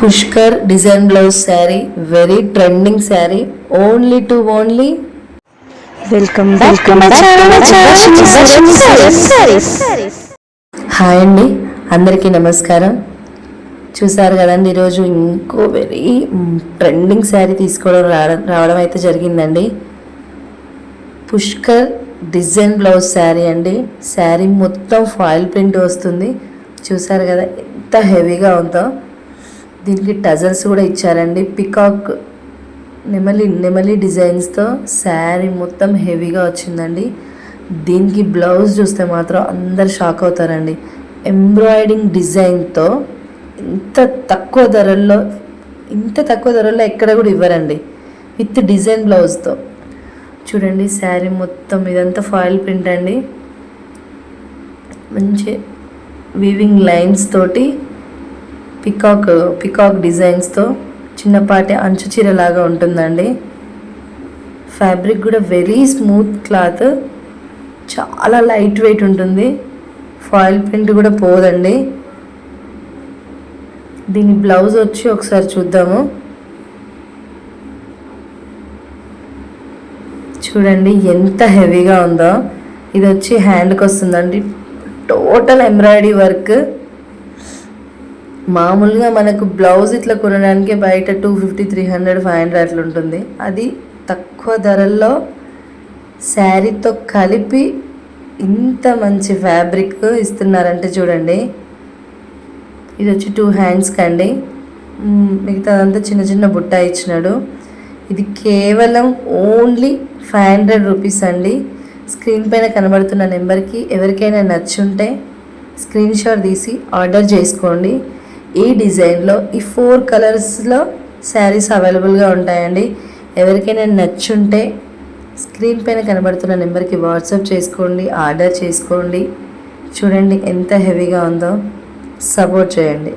Pushkar design blouse sari, very trending sari, only to only. Hi అండి, అందరికీ నమస్కారం. చూసారు కదండి, ఈరోజు ఇంకో వెరీ ట్రెండింగ్ శారీ తీసుకోవడం రావడం అయితే జరిగిందండి. పుష్కర్ డిజైన్ బ్లౌజ్ శారీ అండి. శారీ మొత్తం ఫాయిల్ ప్రింట్ వస్తుంది. చూసారు కదా ఎంత హెవీగా ఉందో. దీనికి టజల్స్ కూడా ఇచ్చారండి. పికాక్ నెమలి డిజైన్స్తో శారీ మొత్తం హెవీగా వచ్చిందండి. దీనికి బ్లౌజ్ చూస్తే మాత్రం అందరు షాక్ అవుతారండి. ఎంబ్రాయిడింగ్ డిజైన్తో ఇంత తక్కువ ధరల్లో ఎక్కడ కూడా ఇవ్వరండి. విత్ డిజైన్ బ్లౌజ్తో చూడండి. శారీ మొత్తం ఇదంతా ఫాయిల్ ప్రింట్ అండి. మంచి వీవింగ్ లైన్స్ తోటి పికాక్ డిజైన్స్తో చిన్నపాటి అంచు చీర లాగా ఉంటుందండి. ఫ్యాబ్రిక్ కూడా వెరీ స్మూత్ క్లాత్, చాలా లైట్ వెయిట్ ఉంటుంది. ఫాయిల్ ప్రింట్ కూడా పోదండి. దీని బ్లౌజ్ వచ్చి ఒకసారి చూద్దాము. చూడండి ఎంత హెవీగా ఉందో. ఇది వచ్చి హ్యాండ్కి వస్తుందండి. Total embroidery work. మామూలుగా మనకు బ్లౌజ్ ఇట్లా కొనడానికి బయట 250, 300, 500 అట్లా ఉంటుంది. అది తక్కువ ధరల్లో శారీతో కలిపి ఇంత మంచి ఫ్యాబ్రిక్ ఇస్తున్నారంటే చూడండి. ఇది వచ్చి 2 హ్యాండ్స్కి అండి. మిగతాదంతా చిన్న చిన్న బుట్ట ఇచ్చినాడు. ఇది కేవలం ఓన్లీ 500 రూపీస్ అండి. స్క్రీన్ పైన కనబడుతున్న నెంబర్కి ఎవరికైనా నచ్చుంటే స్క్రీన్ షాట్ తీసి ఆర్డర్ చేసుకోండి. ఈ డిజైన్లో ఈ 4 కలర్స్లో శారీస్ అవైలబుల్గా ఉంటాయండి. ఎవరికైనా నచ్చుంటే స్క్రీన్ పైన కనబడుతున్న నెంబర్కి వాట్సాప్ చేసుకోండి, ఆర్డర్ చేసుకోండి. చూడండి ఎంత హెవీగా ఉందో. సపోర్ట్ చేయండి.